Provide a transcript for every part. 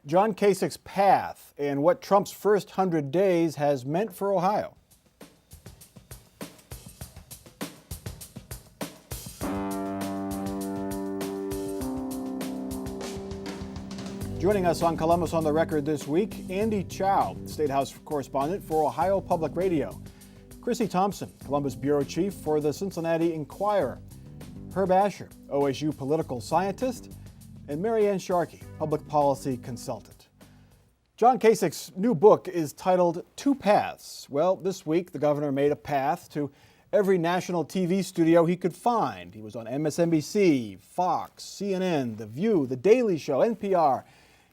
John Kasich's path and what Trump's first 100 days has meant for Ohio. Joining us on Columbus on the Record this week, Andy Chow, State House correspondent for Ohio Public Radio. Chrissy Thompson, Columbus bureau chief for the Cincinnati Enquirer. Herb Asher, OSU political scientist. And Marianne Sharkey, public policy consultant. John Kasich's new book is titled Two Paths. Well, this week the governor made a path to every national TV studio he could find. He was on MSNBC, Fox, CNN, The View, The Daily Show, NPR.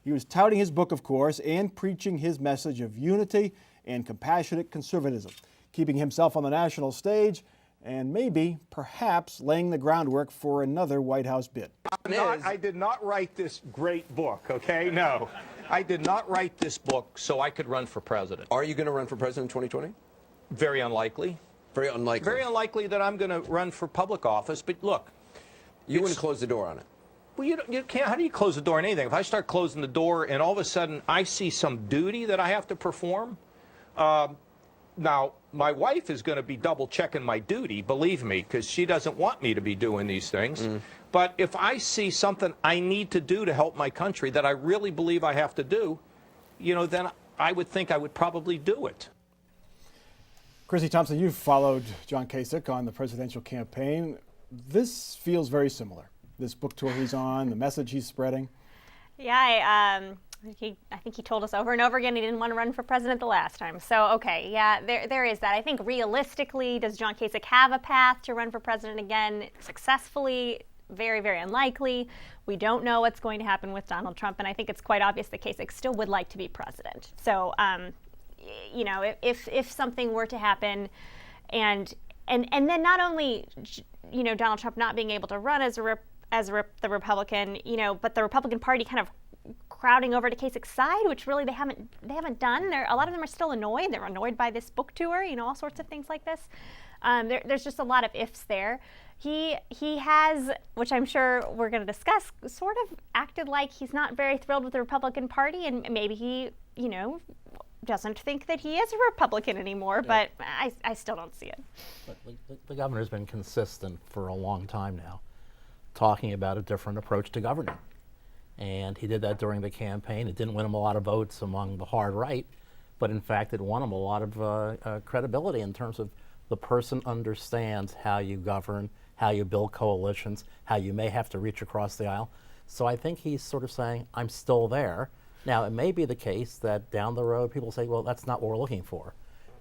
He was touting his book, of course, and preaching his message of unity and compassionate conservatism, keeping himself on the national stage and maybe, perhaps, laying the groundwork for another White House bid. I did not write this great book, okay? No. I did not write this book so I could run for president. Are you going to run for president in 2020? Very unlikely. Very unlikely. Very unlikely that I'm going to run for public office, but look. You wouldn't close the door on it. Well, you can't. How do you close the door on anything? If I start closing the door and all of a sudden I see some duty that I have to perform, now, my wife is going to be double checking my duty, believe me, because she doesn't want me to be doing these things. But if I see something I need to do to help my country that I really believe I have to do, then I would think I would probably do it. Chrissy Thompson, you've followed John Kasich on the presidential campaign. This feels very similar. This book tour he's on, the message he's spreading. Yeah, I think he told us over and over again he didn't want to run for president the last time. So, okay, yeah, there is that. I think realistically, does John Kasich have a path to run for president again successfully? Very, very unlikely. We don't know what's going to happen with Donald Trump, and I think it's quite obvious that Kasich still would like to be president. So, if something were to happen, and then not only, Donald Trump not being able to run the Republican, but the Republican Party kind of crowding over to Kasich's side, which really they haven't done. A lot of them are still annoyed. They're annoyed by this book tour, all sorts of things like this. There's just a lot of ifs there. He has, which I'm sure we're going to discuss, sort of acted like he's not very thrilled with the Republican Party, and maybe he, doesn't think that he is a Republican anymore, but I still don't see it. But the governor's been consistent for a long time now, talking about a different approach to governing. And he did that during the campaign. It didn't win him a lot of votes among the hard right, but in fact it won him a lot of credibility in terms of the person understands how you govern, how you build coalitions, how you may have to reach across the aisle. So I think he's sort of saying, I'm still there. Now, it may be the case that down the road people say, well, that's not what we're looking for.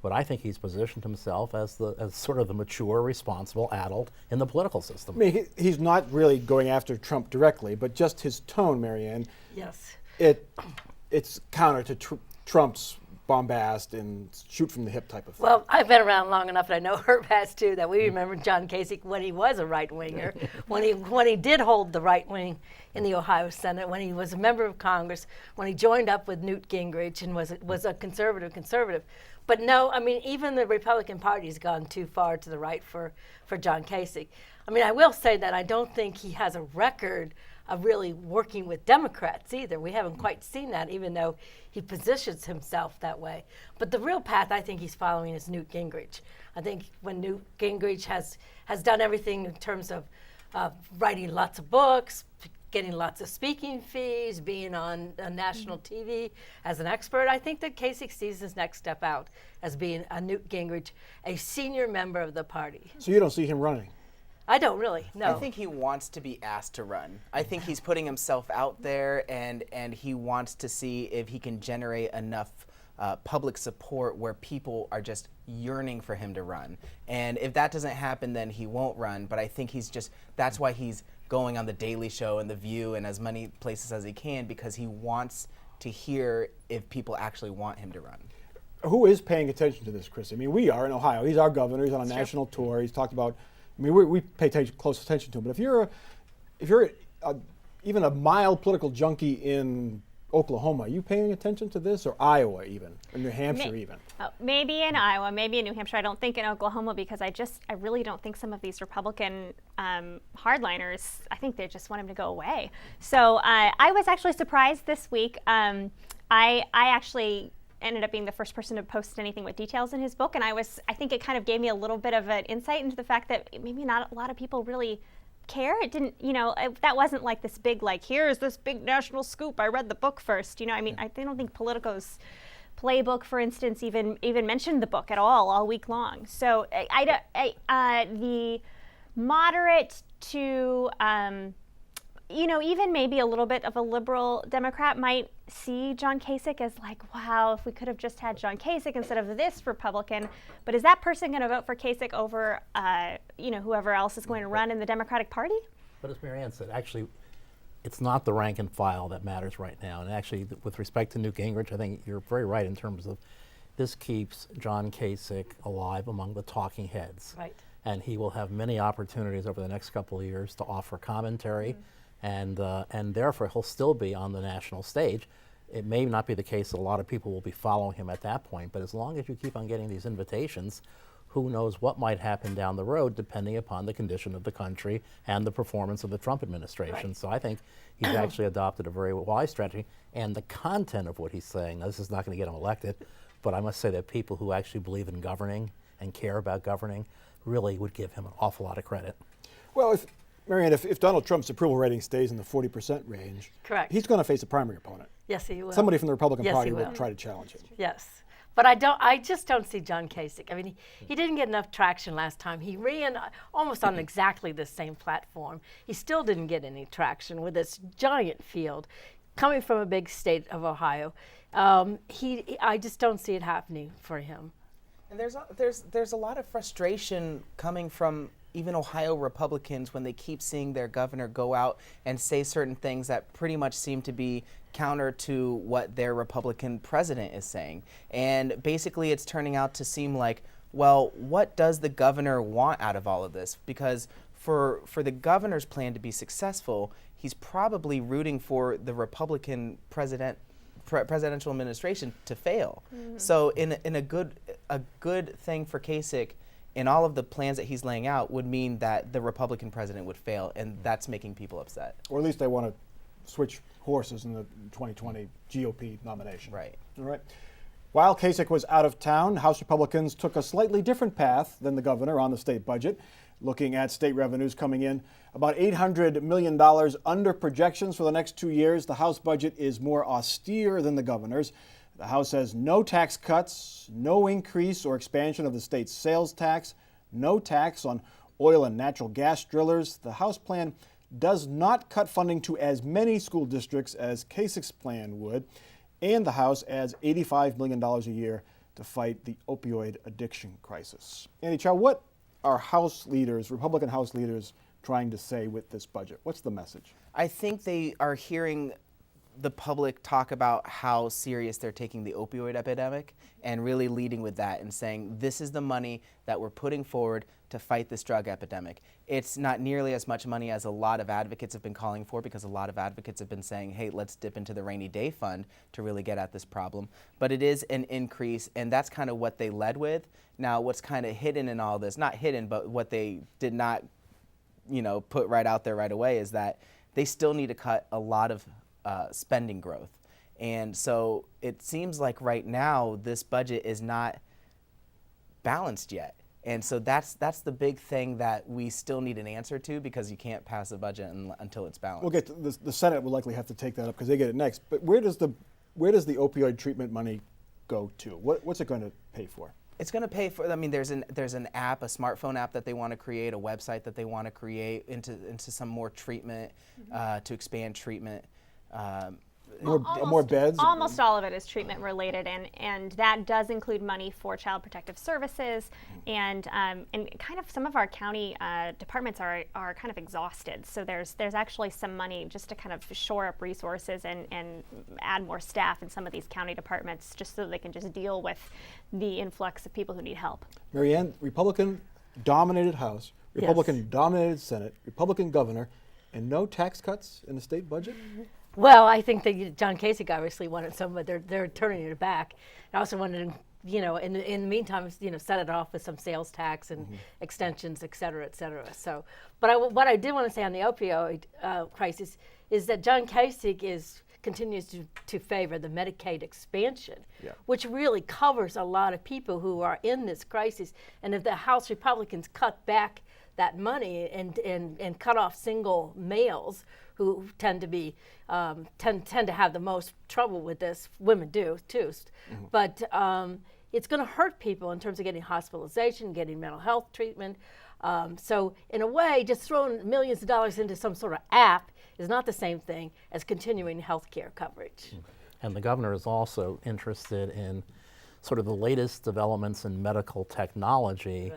But I think he's positioned himself as sort of the mature, responsible adult in the political system. I mean, he's not really going after Trump directly, but just his tone, Marianne. Yes. It's counter to Trump's bombast and shoot from the hip type of thing. Well, I've been around long enough, and I know Herb has too, that we remember John Kasich when he was a right-winger, when he did hold the right wing in the Ohio Senate, when he was a member of Congress, when he joined up with Newt Gingrich and was a conservative. But no, I mean, even the Republican Party's gone too far to the right for John Kasich. I mean, I will say that I don't think he has a record of really working with Democrats either. We haven't quite seen that, even though he positions himself that way. But the real path I think he's following is Newt Gingrich. I think when Newt Gingrich has done everything in terms of writing lots of books, getting lots of speaking fees, being on national TV as an expert, I think that Kasich sees his next step out as being a Newt Gingrich, a senior member of the party. So you don't see him running? I don't really, no. I think he wants to be asked to run. I think he's putting himself out there, and he wants to see if he can generate enough public support where people are just yearning for him to run. And if that doesn't happen, then he won't run. But I think that's why he's going on The Daily Show and The View and as many places as he can, because he wants to hear if people actually want him to run. Who is paying attention to this, Chris? I mean, we are in Ohio. He's our governor. He's on a national tour. He's talked about, I mean, we pay close attention to him. But if you're even a mild political junkie in Oklahoma. Are you paying attention to this, or Iowa even, or New Hampshire even? Maybe in Iowa, maybe in New Hampshire. I don't think in Oklahoma because I really don't think some of these Republican hardliners, I think they just want him to go away. So I was actually surprised this week. I actually ended up being the first person to post anything with details in his book, and I think it kind of gave me a little bit of an insight into the fact that maybe not a lot of people really care. It didn't, that wasn't like this big, like, here's this big national scoop. I read the book first. I mean, I don't think Politico's playbook, for instance, even mentioned the book at all week long. So the moderate to, even maybe a little bit of a liberal Democrat might see John Kasich as like, wow, if we could have just had John Kasich instead of this Republican. But is that person going to vote for Kasich over, whoever else is going to run in the Democratic Party? But as Marianne said, actually, it's not the rank and file that matters right now. And actually, with respect to Newt Gingrich, I think you're very right in terms of this keeps John Kasich alive among the talking heads. Right. And he will have many opportunities over the next couple of years to offer commentary. And therefore he'll still be on the national stage. It may not be the case that a lot of people will be following him at that point, but as long as you keep on getting these invitations, who knows what might happen down the road depending upon the condition of the country and the performance of the Trump administration. Right. So I think he's actually adopted a very wise strategy, and the content of what he's saying, now this is not going to get him elected, but I must say that people who actually believe in governing and care about governing really would give him an awful lot of credit. Well, Marianne, if Donald Trump's approval rating stays in the 40% range, correct, he's going to face a primary opponent. Yes, he will. Somebody from the Republican Party will try to challenge him. Yes. But I just don't see John Kasich. I mean, he didn't get enough traction last time. He ran almost on exactly the same platform. He still didn't get any traction with this giant field coming from a big state of Ohio. I just don't see it happening for him. And there's a lot of frustration coming from even Ohio Republicans when they keep seeing their governor go out and say certain things that pretty much seem to be counter to what their Republican president is saying. And basically it's turning out to seem like, well, what does the governor want out of all of this? Because for the governor's plan to be successful, he's probably rooting for the Republican presidential administration to fail. Mm-hmm. So in a good thing for Kasich, in all of the plans that he's laying out, would mean that the Republican president would fail, and that's making people upset. Or at least they want to switch horses in the 2020 GOP nomination. Right. All right. While Kasich was out of town, House Republicans took a slightly different path than the governor on the state budget, looking at state revenues coming in about $800 million under projections for the next 2 years. The House budget is more austere than the governor's. The House has no tax cuts, no increase or expansion of the state's sales tax, no tax on oil and natural gas drillers. The House plan does not cut funding to as many school districts as Kasich's plan would, and the House adds $85 million a year to fight the opioid addiction crisis. Andy Chow, what are House leaders, Republican House leaders, trying to say with this budget? What's the message? I think they are hearing the public talk about how serious they're taking the opioid epidemic and really leading with that and saying this is the money that we're putting forward to fight this drug epidemic. It's not nearly as much money as a lot of advocates have been calling for, because a lot of advocates have been saying, hey, let's dip into the rainy day fund to really get at this problem. But it is an increase, and that's kind of what they led with. Now, what's kind of hidden in all this, not hidden, but what they did not, put right out there right away, is that they still need to cut a lot of spending growth. And so it seems like right now this budget is not balanced yet. And so that's the big thing that we still need an answer to, because you can't pass a budget until it's balanced. We'll get to the Senate will likely have to take that up because they get it next. But where does the opioid treatment money go to? What's it going to pay for? It's going to pay for, there's an app, a smartphone app that they want to create, a website that they want to create into some more treatment, to expand treatment. More beds? Almost all of it is treatment related, and that does include money for Child Protective Services, and kind of some of our county departments are kind of exhausted. So there's actually some money just to kind of shore up resources and add more staff in some of these county departments, just so they can just deal with the influx of people who need help. Marianne, Republican-dominated House, Republican-dominated Senate, Republican governor, and no tax cuts in the state budget? Well, I think that John Kasich obviously wanted some, but they're turning it back. I also wanted to, in the meantime, set it off with some sales tax and extensions, et cetera, et cetera. So, but what I did want to say on the opioid crisis is that John Kasich continues to favor the Medicaid expansion, which really covers a lot of people who are in this crisis. And if the House Republicans cut back that money and cut off single males who tend to be tend to have the most trouble with this, women do too, but it's going to hurt people in terms of getting hospitalization, getting mental health treatment. So in a way, just throwing millions of dollars into some sort of app is not the same thing as continuing health care coverage. And the governor is also interested in sort of the latest developments in medical technology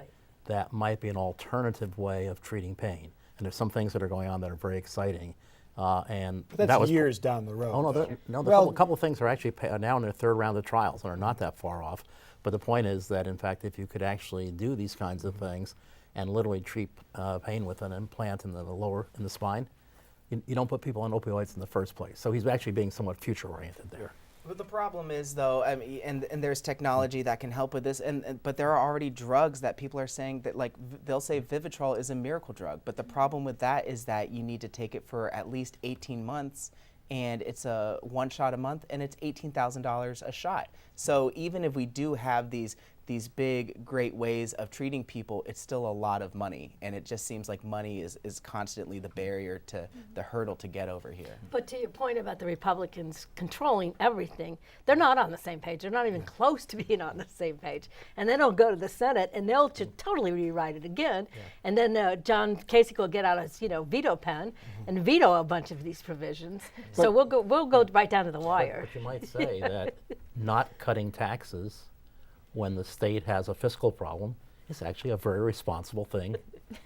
that might be an alternative way of treating pain. And there's some things that are going on that are very exciting. And But that's that was years down the road. Oh no, a couple of things are actually now in their third round of trials and are not that far off. But the point is that in fact, if you could actually do these kinds of things and literally treat pain with an implant in the spine, you don't put people on opioids in the first place. So he's actually being somewhat future oriented there. But the problem is, though, I mean, and there's technology that can help with this, but there are already drugs that people are saying that, like, they'll say Vivitrol is a miracle drug, but the problem with that is that you need to take it for at least 18 months, and it's a one shot a month, and it's $18,000 a shot. So even if we do have these big, great ways of treating people, it's still a lot of money, and it just seems like money is constantly the barrier to the hurdle to get over here. But to your point about the Republicans controlling everything, they're not on the same page. They're not even close to being on the same page. And then they'll go to the Senate, and they'll totally rewrite it again. And then John Kasich will get out his veto pen and veto a bunch of these provisions. So we'll go right down to the wire. But you might say that not cutting taxes when the state has a fiscal problem is actually a very responsible thing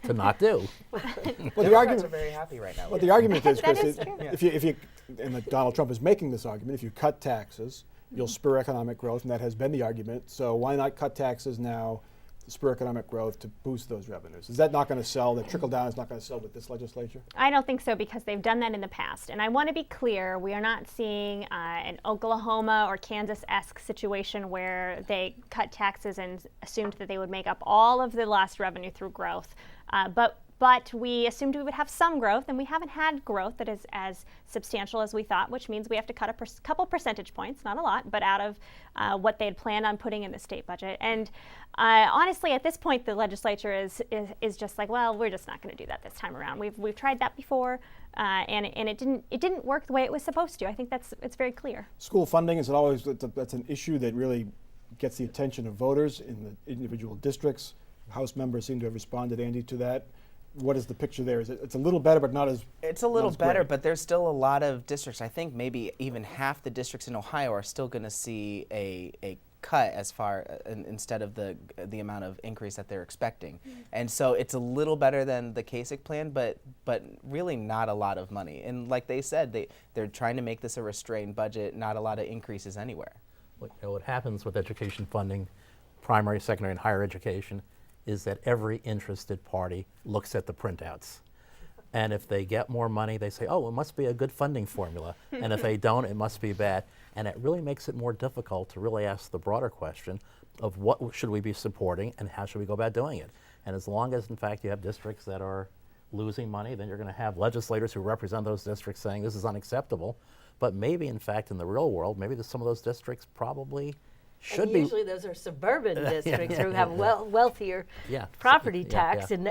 to not do. Well, the Democrats argument are very happy right now. Well, the argument is, That Chris, is true. if you, and Donald Trump is making this argument, if you cut taxes, you'll spur economic growth, and that has been the argument. So why not cut taxes now to spur economic growth to boost those revenues? Is that not going to sell? That trickle down is not going to sell with this legislature? I don't think so, because they've done that in the past. And I want to be clear, we are not seeing an Oklahoma or Kansas-esque situation where they cut taxes and assumed that they would make up all of the lost revenue through growth. But we assumed we would have some growth, and we haven't had growth that is as substantial as we thought, which means we have to cut a couple percentage points, not a lot, but out of what they had planned on putting in the state budget. And honestly, at this point, the legislature is just like, well, we're just not going to do that this time around. We've tried that before, and it didn't work the way it was supposed to. I think it's very clear. School funding is always that's an issue that really gets the attention of voters in the individual districts. House members seem to have responded, Andy, to that. What is the picture there? Is it's a little better, but not as It's a little better, great. but there's still a lot of districts. I think maybe even half the districts in Ohio are still going to see a cut as far instead of the amount of increase that they're expecting. And so it's a little better than the Kasich plan, but really not a lot of money. And like they said, they're trying to make this a restrained budget, not a lot of increases anywhere. What happens with education funding, primary, secondary, and higher education, is that every interested party looks at the printouts. And if they get more money, they say, oh, it must be a good funding formula. And if they don't, it must be bad. And it really makes it more difficult to really ask the broader question of what should we be supporting and how should we go about doing it. And as long as, in fact, you have districts that are losing money, then you're going to have legislators who represent those districts saying this is unacceptable. But maybe, in fact, in the real world, maybe some of those districts probably should And be. usually those are suburban districts who have wealthier property tax, and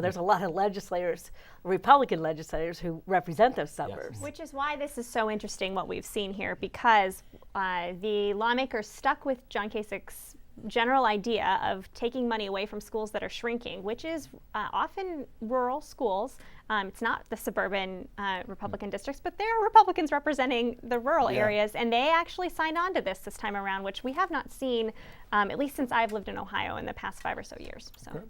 there's a lot of legislators, Republican legislators, who represent those suburbs. Which is why this is so interesting, what we've seen here, because the lawmakers stuck with John Kasich's general idea of taking money away from schools that are shrinking, which is often rural schools. It's not the suburban Republican districts, but there are Republicans representing the rural areas, and they actually signed on to this time around, which we have not seen, at least since I've lived in Ohio in the past 5 or so years. So. Okay.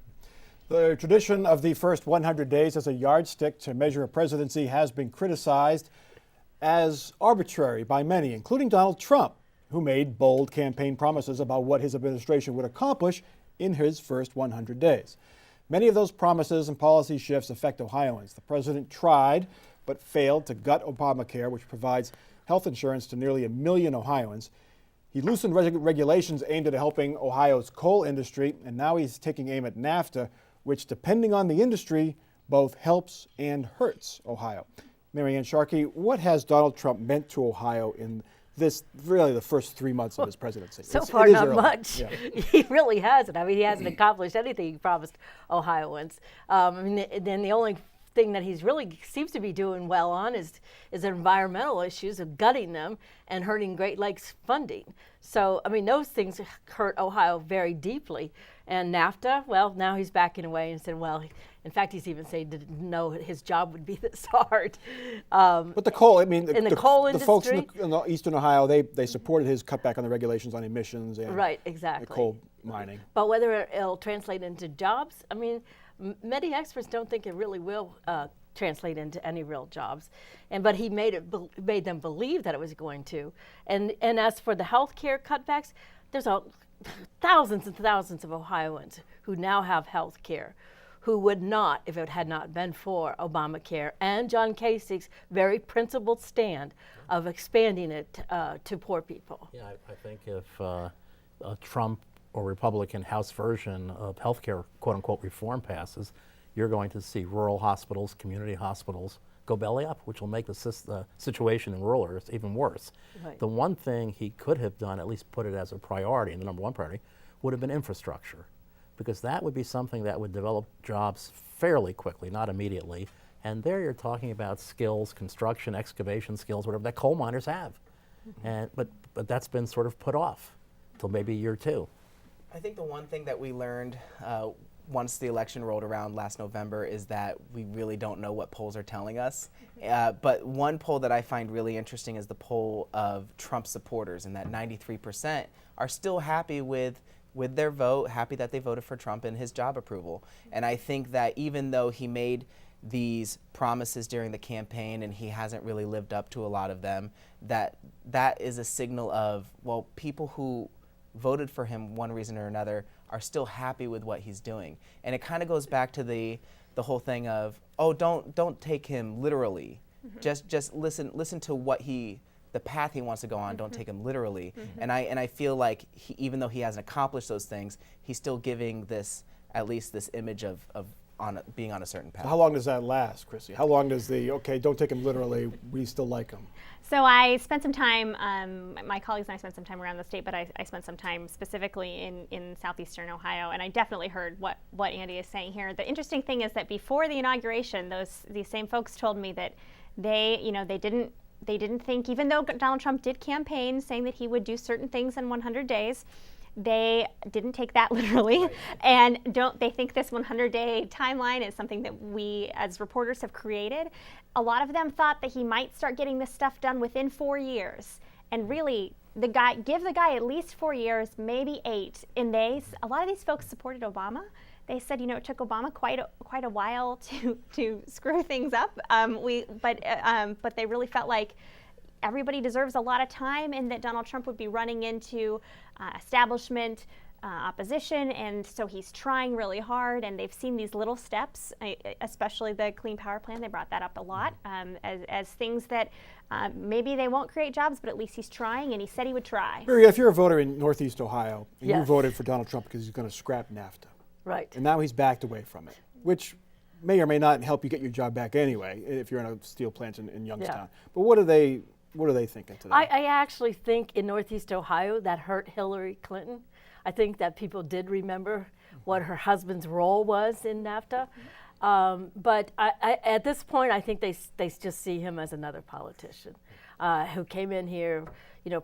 The tradition of the first 100 days as a yardstick to measure a presidency has been criticized as arbitrary by many, including Donald Trump, who made bold campaign promises about what his administration would accomplish in his first 100 days. Many of those promises and policy shifts affect Ohioans. The president tried but failed to gut Obamacare, which provides health insurance to nearly 1 million Ohioans. He loosened regulations aimed at helping Ohio's coal industry, and now he's taking aim at NAFTA, which, depending on the industry, both helps and hurts Ohio. Marianne Sharkey, what has Donald Trump meant to Ohio in this, really the first 3 months of his presidency? So It far, is not early. much. Yeah. He really hasn't. I mean, he hasn't accomplished anything he promised Ohioans. Then the only thing that he's really seems to be doing well on is environmental issues of gutting them and hurting Great Lakes funding. So, I mean, those things hurt Ohio very deeply. And NAFTA, well, now he's backing away and said, well, in fact, he's even saying he didn't know his job would be this hard. But the coal, I mean, in the coal the folks industry? in the eastern Ohio, they supported his cutback on the regulations on emissions and Right, exactly. coal mining. But whether it'll translate into jobs, I mean, many experts don't think it really will translate into any real jobs. But he made them believe that it was going to. And as for the health care cutbacks, there's thousands and thousands of Ohioans who now have health care who would not if it had not been for Obamacare and John Kasich's very principled stand of expanding it to poor people. Yeah, I think if a Trump or Republican House version of healthcare, quote unquote, reform passes, you're going to see rural hospitals, community hospitals go belly up, which will make the situation in rural areas even worse. Right. The one thing he could have done, at least put it as a priority, and the number one priority, would have been infrastructure, because that would be something that would develop jobs fairly quickly, not immediately. And there you're talking about skills, construction, excavation skills, whatever that coal miners have. But that's been sort of put off till maybe year two. I think the one thing that we learned once the election rolled around last November is that we really don't know what polls are telling us. But one poll that I find really interesting is the poll of Trump supporters, and that 93% are still happy with their vote, happy that they voted for Trump and his job approval. And I think that even though he made these promises during the campaign and he hasn't really lived up to a lot of them, that is a signal of, well, people who voted for him one reason or another are still happy with what he's doing. And it kind of goes back to the whole thing of, oh, don't take him literally. Mm-hmm. Just listen to what the path he wants to go on. Mm-hmm. Don't take him literally. Mm-hmm. And I feel like even though he hasn't accomplished those things, he's still giving at least this image of being on a certain path. How long does that last, Chrissy? How long does okay, don't take him literally, we still like him? So I spent some time, my colleagues and I spent some time around the state, but I spent some time specifically in southeastern Ohio, and I definitely heard what Andy is saying here. The interesting thing is that before the inauguration, these same folks told me that they didn't think, even though Donald Trump did campaign saying that he would do certain things in 100 days, they didn't take that literally. Right. And they think this 100-day timeline is something that we as reporters have created. A lot of them thought that he might start getting this stuff done within 4 years. And really, give the guy at least 4 years, maybe 8. And a lot of these folks supported Obama. They said, it took Obama quite a while to screw things up. But they really felt like everybody deserves a lot of time, and that Donald Trump would be running into establishment opposition, and so he's trying really hard, and they've seen these little steps, especially the Clean Power Plan. They brought that up a lot as things that maybe they won't create jobs, but at least he's trying, and he said he would try. Mary, if you're a voter in Northeast Ohio, and Yes. you voted for Donald Trump because he's going to scrap NAFTA, Right. and now he's backed away from it, which may or may not help you get your job back anyway if you're in a steel plant in Youngstown. But what are they thinking today? I actually think in Northeast Ohio that hurt Hillary Clinton. I think that people did remember what her husband's role was in NAFTA. But at this point, I think they just see him as another politician who came in here,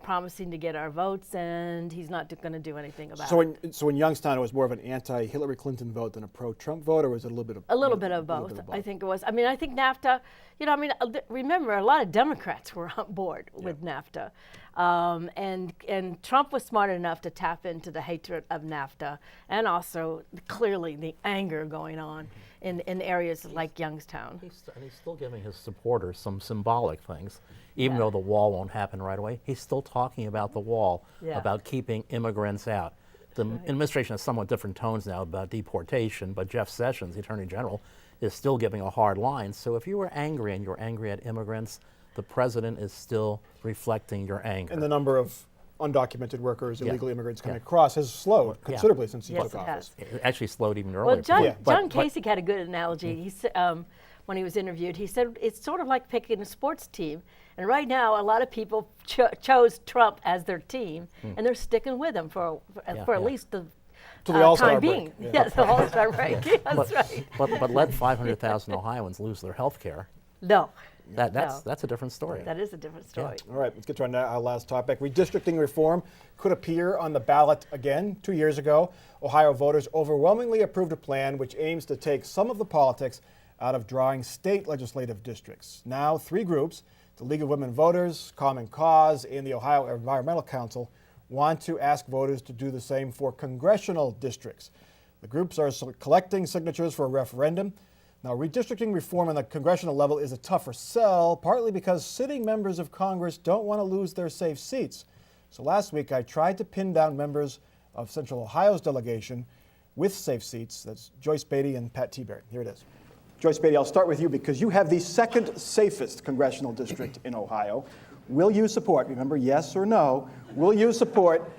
promising to get our votes, and he's not going to do anything about it. So in Youngstown, it was more of an anti-Hillary Clinton vote than a pro-Trump vote, or was it a little bit of a little bit of both? I think it was. I mean, I think NAFTA. Remember, a lot of Democrats were on board with NAFTA, and Trump was smart enough to tap into the hatred of NAFTA, and also clearly the anger going on in areas like Youngstown. He's still giving his supporters some symbolic things, even though the wall won't happen right away. He's still talking about the wall, about keeping immigrants out. The administration has somewhat different tones now about deportation, but Jeff Sessions, the Attorney General, is still giving a hard line. So if you were angry and you're angry at immigrants, the president is still reflecting your anger. And the number of undocumented workers, Yeah. illegal immigrants coming Yeah. across has slowed considerably since he Yes, took it office. has. It actually slowed even earlier. Well, John, Yeah. John Kasich had a good analogy. He said, when he was interviewed, he said it's sort of like picking a sports team. And right now, a lot of people chose Trump as their team, and they're sticking with him for at least the Till the All-Star time break. being. Yeah. Yes, the All-Star break. That's right. But let 500,000 Ohioans lose their health care. No, That's a different story. that is a different story. All right, let's get to our last topic. Redistricting reform could appear on the ballot again. 2 years ago, Ohio voters overwhelmingly approved a plan which aims to take some of the politics out of drawing state legislative districts. Now, 3 groups, the League of Women Voters, Common Cause, and the Ohio Environmental Council, want to ask voters to do the same for congressional districts. The groups are collecting signatures for a referendum. Now, redistricting reform on the congressional level is a tougher sell, partly because sitting members of Congress don't want to lose their safe seats. So last week, I tried to pin down members of Central Ohio's delegation with safe seats. That's Joyce Beatty and Pat Tiberi. Here it is. Joyce Beatty, I'll start with you because you have the second safest congressional district in Ohio. Will you support, remember, yes or no, will you support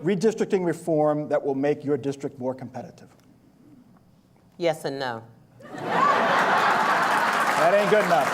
redistricting reform that will make your district more competitive? Yes and no. That ain't good enough.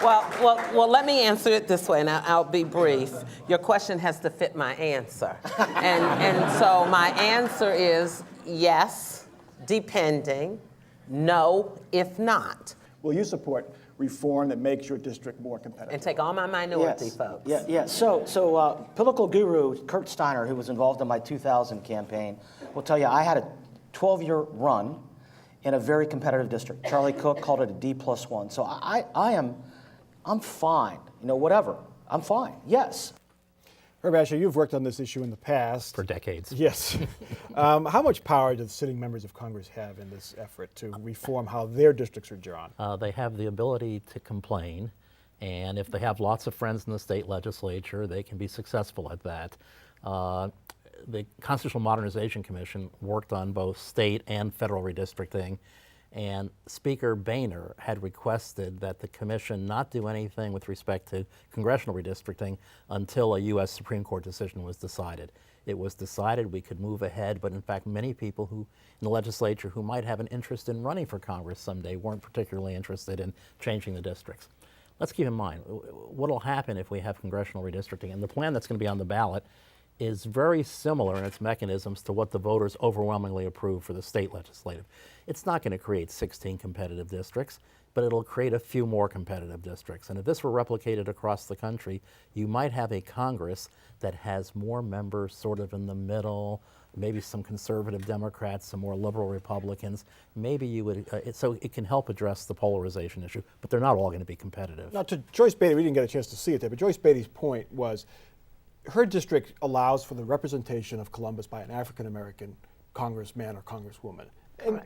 Well, let me answer it this way, and I'll be brief. Your question has to fit my answer. And so my answer is yes, depending, no, if not. Will you support reform that makes your district more competitive? And take all my minority folks. Yeah. So political guru Kurt Steiner, who was involved in my 2000 campaign, will tell you I had a 12-year run in a very competitive district. Charlie Cook called it a D+1. So I'm fine. Whatever. I'm fine. Yes. Herb Asher, you've worked on this issue in the past. For decades. Yes. How much power do the sitting members of Congress have in this effort to reform how their districts are drawn? They have the ability to complain, and if they have lots of friends in the state legislature, they can be successful at that. The Constitutional Modernization Commission worked on both state and federal redistricting, and Speaker Boehner had requested that the commission not do anything with respect to congressional redistricting until a U.S. Supreme Court decision was decided. It was decided we could move ahead, but in fact many people who in the legislature who might have an interest in running for Congress someday weren't particularly interested in changing the districts. Let's keep in mind what will happen if we have congressional redistricting, and the plan that's going to be on the ballot is very similar in its mechanisms to what the voters overwhelmingly approved for the state legislative. It's not going to create 16 competitive districts, but it'll create a few more competitive districts. And if this were replicated across the country, you might have a Congress that has more members sort of in the middle, maybe some conservative Democrats, some more liberal Republicans. Maybe you would, so it can help address the polarization issue, but they're not all going to be competitive. Now, to Joyce Beatty, we didn't get a chance to see it there, but Joyce Beatty's point was her district allows for the representation of Columbus by an African-American congressman or congresswoman. And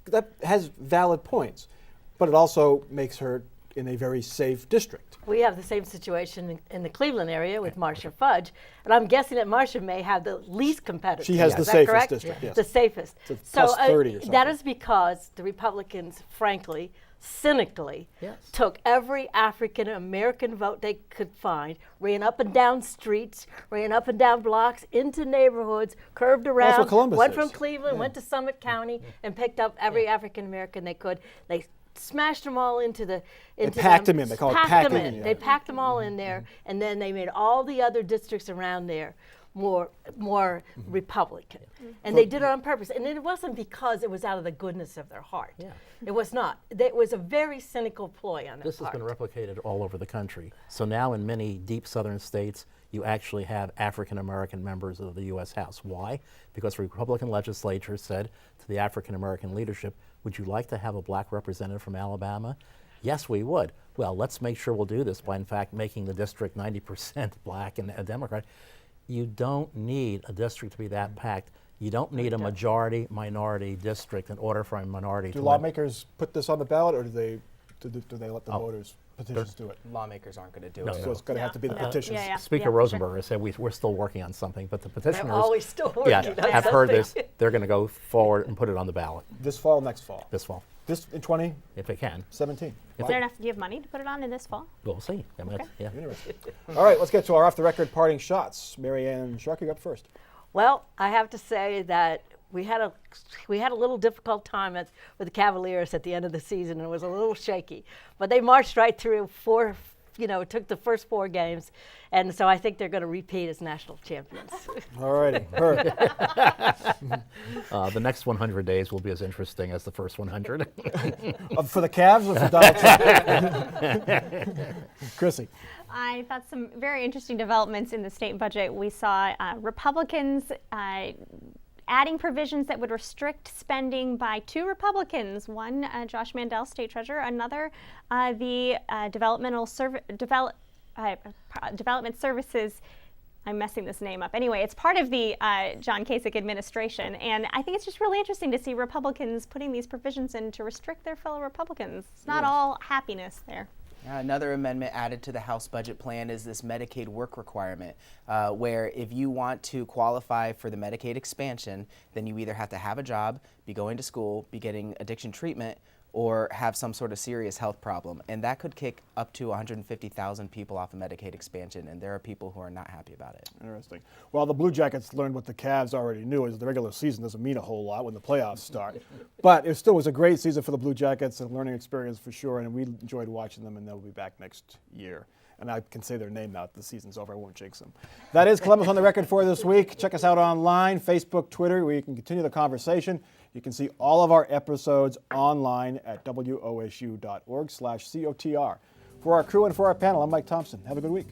that has valid points, but it also makes her in a very safe district. We have the same situation in the Cleveland area with Marcia Fudge, and I'm guessing that Marcia may have the least competitive. She has Is the that safest correct? district, yes. The safest. It's a plus 30 or that something. is because the Republicans, frankly, cynically, Yes. took every African American vote they could find, ran up and down streets, ran up and down blocks, into neighborhoods, curved around, what Columbus went is. from Cleveland, went to Summit County, and picked up every African American they could. They smashed them all into the. packed them in. They call it packed packing, them in. yeah. They packed them all in there, and then they made all the other districts around there more Republican. And they did it on purpose. And it wasn't because it was out of the goodness of their heart. Yeah. It was not. It was a very cynical ploy on their This has part. been replicated all over the country. So now in many deep southern states, you actually have African American members of the U.S. House. Why? Because the Republican legislature said to the African American leadership, would you like to have a black representative from Alabama? Yes, we would. Well, let's make sure we'll do this by, in fact, making the district 90% black and a Democrat. You don't need a district to be that packed. You don't need a majority-minority district in order for a minority Do to win. lawmakers put this on the ballot, or do they let the voters petitions do it. Lawmakers aren't going to do No, it. So it's going to have to be the petitions. Yeah, yeah. Speaker for sure. Rosenberg has said we're still working on something, but the petitioners, always still working on I've heard something. this. They're going to go forward and put it on the ballot This fall, next fall. this fall, This in 2017. if they can. Is there enough? Do you have money to put it on in this fall? We'll see. I mean, yeah. Interesting. All right, let's get to our off-the-record parting shots. Mary Ann Sharkey, up first. Well, I have to say that we had a little difficult time with the Cavaliers at the end of the season, and it was a little shaky. But they marched right through it took the first 4 games, and so I think they're going to repeat as national champions. All righty. Her. The next 100 days will be as interesting as the first 100. For the Cavs or for Donald Trump? Chrissy. I thought some very interesting developments in the state budget. We saw Republicans adding provisions that would restrict spending by 2 Republicans. One, Josh Mandel, state treasurer. Another, the development services. I'm messing this name up. Anyway, it's part of the John Kasich administration, and I think it's just really interesting to see Republicans putting these provisions in to restrict their fellow Republicans. It's not all happiness there. Another amendment added to the House budget plan is this Medicaid work requirement, where if you want to qualify for the Medicaid expansion, then you either have to have a job, be going to school, be getting addiction treatment, or have some sort of serious health problem. And that could kick up to 150,000 people off of Medicaid expansion, and there are people who are not happy about it. Interesting. Well, the Blue Jackets learned what the Cavs already knew, is the regular season doesn't mean a whole lot when the playoffs start. But it still was a great season for the Blue Jackets, a learning experience for sure, and we enjoyed watching them, and they'll be back next year. And I can say their name now. The season's over. I won't jinx them. That is Columbus on the Record for this week. Check us out online, Facebook, Twitter, where you can continue the conversation. You can see all of our episodes online at wosu.org/COTR. For our crew and for our panel, I'm Mike Thompson. Have a good week.